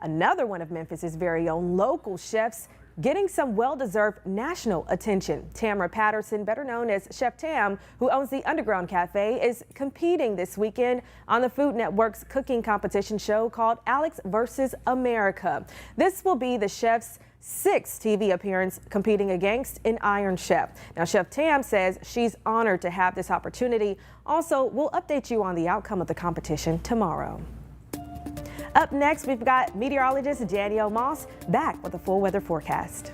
Another one of Memphis's very own local chefs getting some well-deserved national attention. Tamara Patterson, better known as Chef Tam, who owns the Underground Cafe, is competing this weekend on the Food Network's cooking competition show called Alex vs. America. This will be the chef's 6th TV appearance competing against an Iron Chef. Now, Chef Tam says she's honored to have this opportunity. Also, we'll update you on the outcome of the competition tomorrow. Up next, we've got meteorologist Danielle Moss back with a full weather forecast.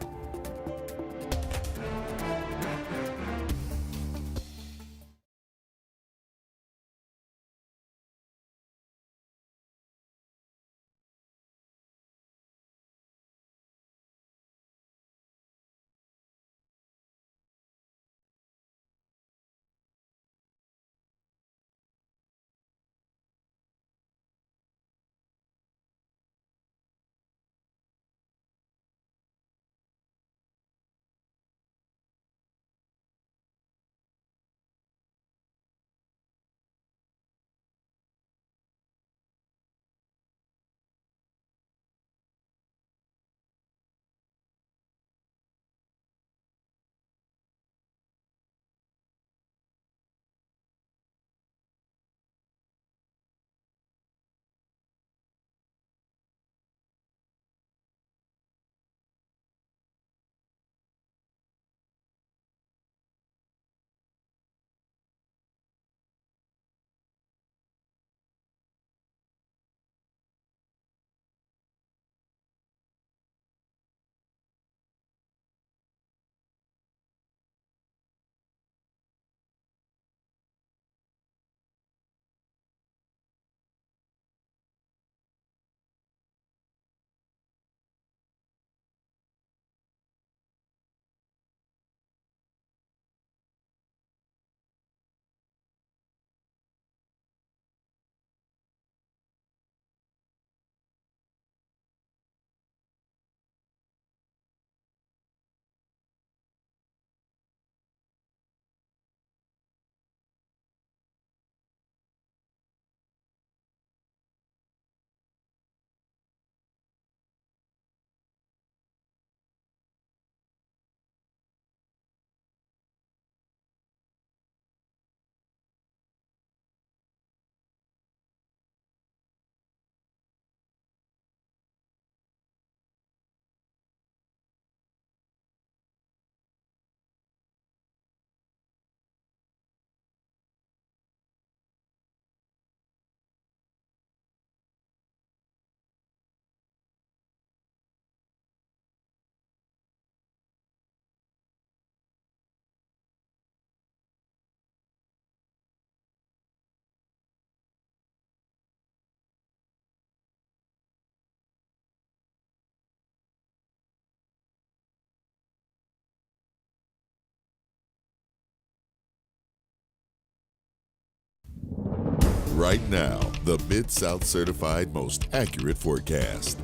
Right now, the Mid-South certified most accurate forecast.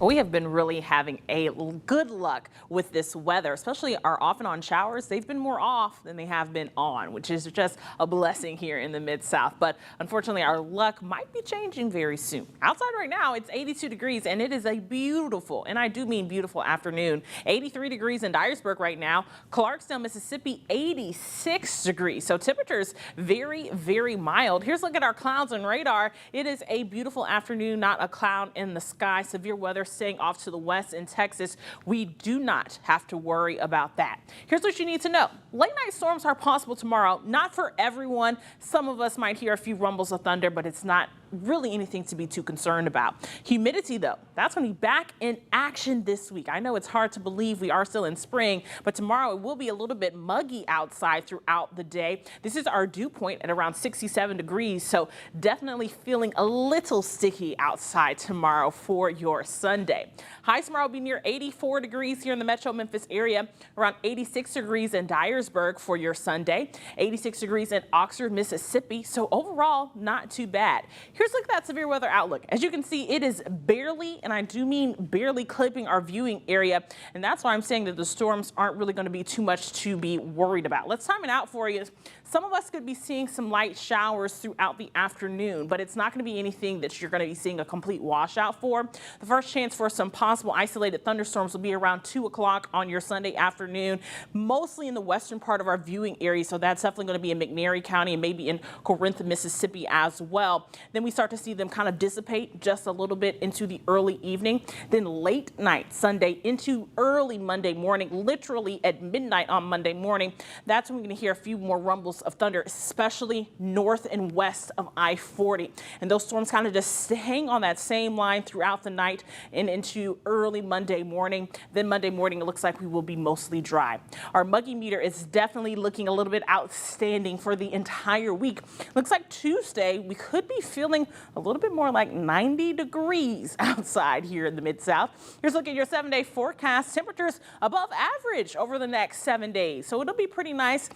We have been really having a good luck with this weather, especially our off and on showers. They've been more off than they have been on, which is just a blessing here in the Mid-South. But unfortunately, our luck might be changing very soon. Outside right now, it's 82 degrees and it is a beautiful, and I do mean beautiful, afternoon. 83 degrees in Dyersburg right now. Clarksdale, Mississippi, 86 degrees. So temperatures very, very mild. Here's a look at our clouds and radar. It is a beautiful afternoon, not a cloud in the sky. Severe weather staying off to the west in Texas. We do not have to worry about that. Here's what you need to know. Late night storms are possible tomorrow. Not for everyone. Some of us might hear a few rumbles of thunder, but it's not really anything to be too concerned about. Humidity, though, that's going to be back in action this week. I know it's hard to believe we are still in spring, but tomorrow it will be a little bit muggy outside throughout the day. This is our dew point at around 67 degrees, so definitely feeling a little sticky outside tomorrow for your Sunday. Highs tomorrow will be near 84 degrees here in the Metro Memphis area, around 86 degrees in Dyersburg for your Sunday, 86 degrees in Oxford, Mississippi. So overall, not too bad. Here's a look at that severe weather outlook. As you can see, it is barely, and I do mean barely, clipping our viewing area. And that's why I'm saying that the storms aren't really going to be too much to be worried about. Let's time it out for you. some of us could be seeing some light showers throughout the afternoon, but it's not going to be anything that you're going to be seeing a complete washout for. The first chance for some possible isolated thunderstorms will be around 2 o'clock on your Sunday afternoon, mostly in the western part of our viewing area. So that's definitely going to be in McNairy County and maybe in Corinth, Mississippi as well. Then we start to see them kind of dissipate just a little bit into the early evening. Then late night Sunday into early Monday morning, literally at midnight on Monday morning. That's when we're going to hear a few more rumbles of thunder, especially north and west of I-40. And those storms kind of just hang on that same line throughout the night and into early Monday morning. Then Monday morning, it looks like we will be mostly dry. Our muggy meter is definitely looking a little bit outstanding for the entire week. Looks like Tuesday, we could be feeling a little bit more like 90 degrees outside here in the Mid-South. Here's a look at your 7-day forecast. Temperatures above average over the next 7 days. So it'll be pretty nice.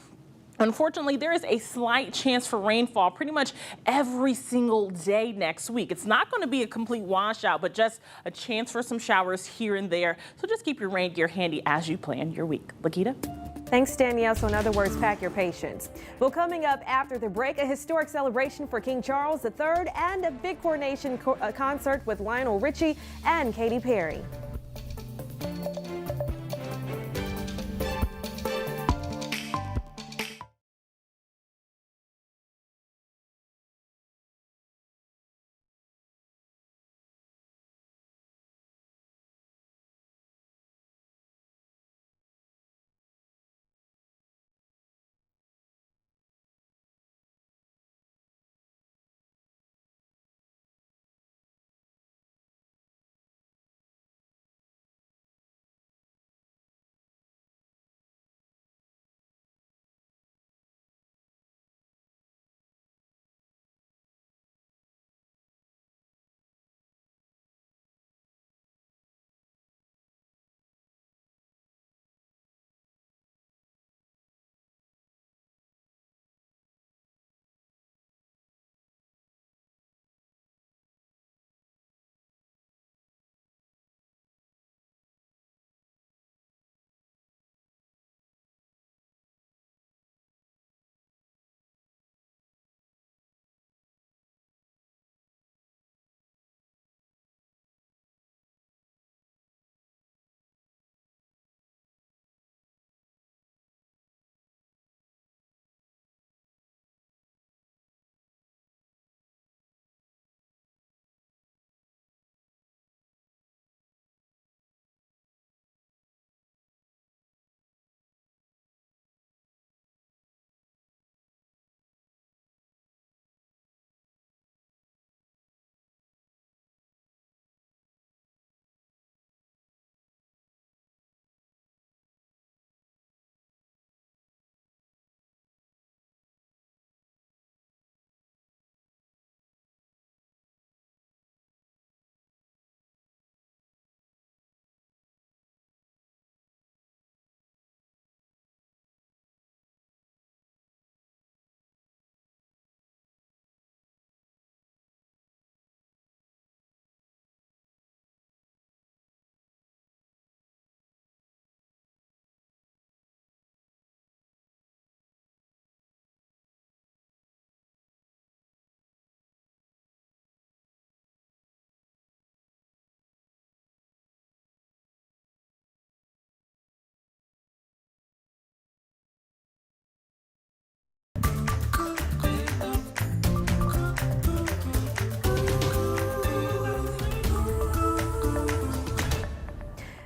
Unfortunately, there is a slight chance for rainfall pretty much every single day next week. It's not going to be a complete washout, but just a chance for some showers here and there. So just keep your rain gear handy as you plan your week. Lakita? Thanks, Danielle. So in other words, pack your patience. Well, coming up after the break, a historic celebration for King Charles III and a big coronation concert with Lionel Richie and Katy Perry.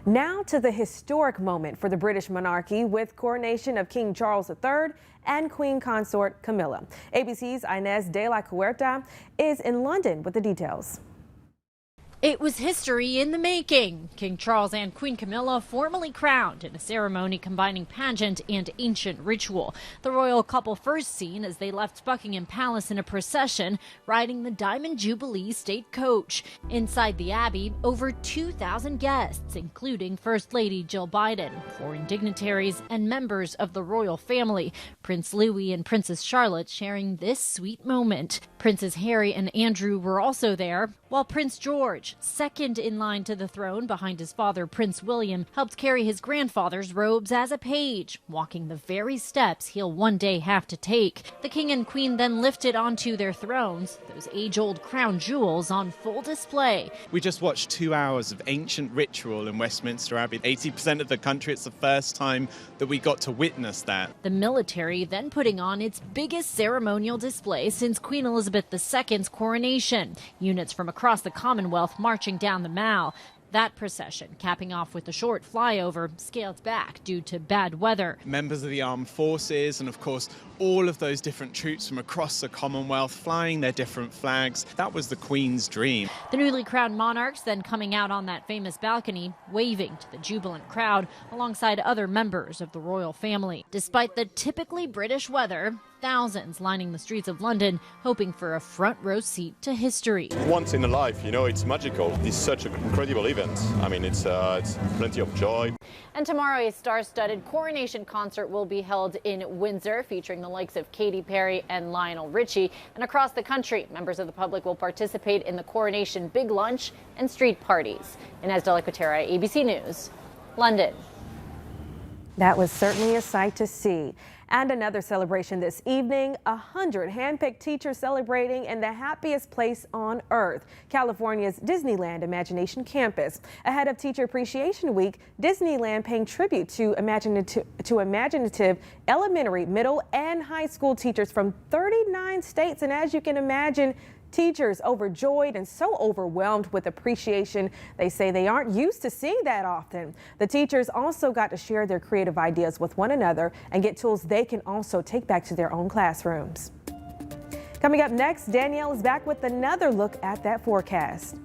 Now to the historic moment for the British monarchy with coronation of King Charles III and Queen Consort Camilla. ABC's Inez de la Huerta is in London with the details. It was history in the making. King Charles and Queen Camilla formally crowned in a ceremony combining pageant and ancient ritual. The royal couple first seen as they left Buckingham Palace in a procession, riding the Diamond Jubilee state coach. Inside the Abbey, over 2,000 guests, including First Lady Jill Biden, foreign dignitaries, and members of the royal family. Prince Louis and Princess Charlotte sharing this sweet moment. Princes Harry and Andrew were also there, while Prince George George, second in line to the throne behind his father, Prince William, helped carry his grandfather's robes as a page, walking the very steps he'll one day have to take. The king and queen then lifted onto their thrones, those age-old crown jewels on full display. We just watched 2 hours of ancient ritual in Westminster Abbey. 80% of the country, it's the first time that we got to witness that. The military then putting on its biggest ceremonial display since Queen Elizabeth II's coronation. Units from across the Commonwealth marching down the Mall. That procession capping off with a short flyover, scaled back due to bad weather. Members of the armed forces and, of course, all of those different troops from across the Commonwealth flying their different flags. That was the Queen's dream. The newly crowned monarchs then coming out on that famous balcony, waving to the jubilant crowd alongside other members of the royal family. Despite the typically British weather, thousands lining the streets of London hoping for a front row seat to history. Once in a life, you know, it's magical. It's such an incredible event. I mean, it's plenty of joy. And tomorrow, a star-studded coronation concert will be held in Windsor, featuring the likes of Katy Perry and Lionel Richie. And across the country, members of the public will participate in the coronation big lunch and street parties. Inez de la Cuetara, ABC News, London. That was certainly a sight to see. And another celebration this evening, 100 handpicked teachers celebrating in the happiest place on earth, California's Disneyland Imagination Campus. Ahead of Teacher Appreciation Week, Disneyland paying tribute to imaginative elementary, middle, and high school teachers from 39 states. And as you can imagine, teachers overjoyed and so overwhelmed with appreciation. They say they aren't used to seeing that often. The teachers also got to share their creative ideas with one another and get tools they can also take back to their own classrooms. Coming up next, Danielle is back with another look at that forecast.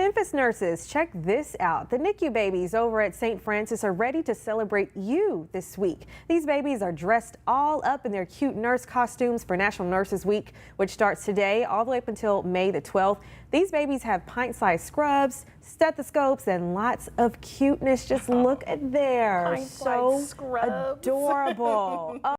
Memphis nurses, check this out. The NICU babies over at St. Francis are ready to celebrate you this week. These babies are dressed all up in their cute nurse costumes for National Nurses Week, which starts today all the way up until May the 12th. These babies have pint-sized scrubs, stethoscopes, and lots of cuteness. Just look at there. Pint-sized So scrubs. adorable.